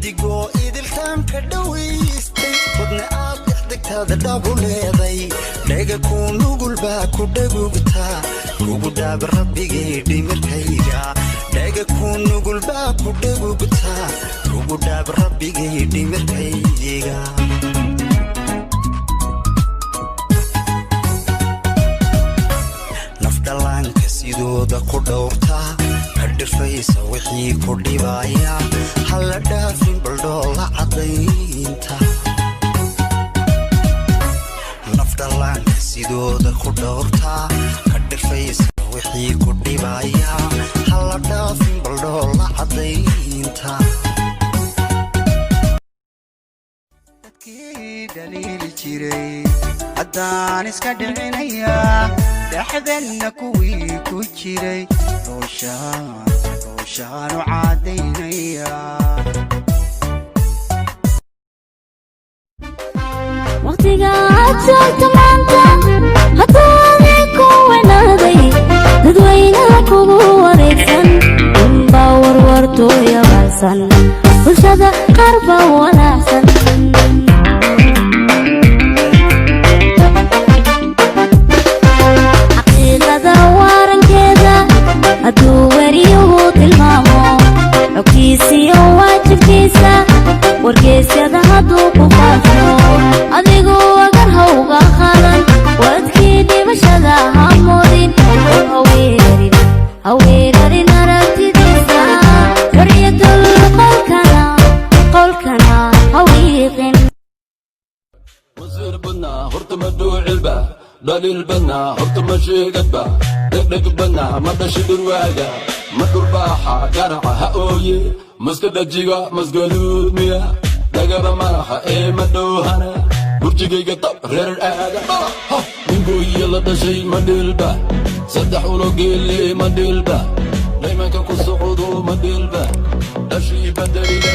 xidigoo idilkaan ka dhawaystay wadna aad dhexdegtaada dhabu leeday dhega kuu nugul baa ku dhagugtaa kugu dhaaba rabbigay dhimirkayga dhega kuu nugul baa ku dhagugtaa kugu dhaaba rabbigay dhimirkayga nafdhallaanka sidooda ku dhowrtaa kadhifaysa wixii ku dhibaya halla dhaafin baldhoola caddaynta nafdhallaanka sidooda ku dhowrtaa kadhifaysa wixii ku dhibaya halla dhaafin baldhoola caddaynta dadkii dhaliili jiray haddaan iska dhicinayaa dhexdanna kuwii ku jiray rooshaanu caadaynayaa waqtiga aad joogto maanta haddaaday ku wanaaday dadweynaha kugu wareegsan inbaa warwartooya baalsan bulshada qaar baa walaacsan xaqiiqada waarankeeda hadduu wariyuhu tilmaamo xogtiisiyo waajibkiisa wargeysyada hadduu ku faafo adigu agar hawga qadan wadkii dhibashada ha moodin haweerarin aragtidiisa xorriyatul qowlkana hawiiqin wasiir badnaa horta ma dhuucilba dhaliil badnaa horta ma sheegadba dhegdheg badnaa ma dhashi dhurwaaga ma dhurbaaxa garaca ha ooye maska dhajiga masgaluud miya dhagaba maraxa ee ma dhowhana burjigayga tab reer aaga ningoyiya la dhashay ma dhilba saddex ulogeele ma dhilba dhaymanka ku socdo ma dhilba dhashii badalila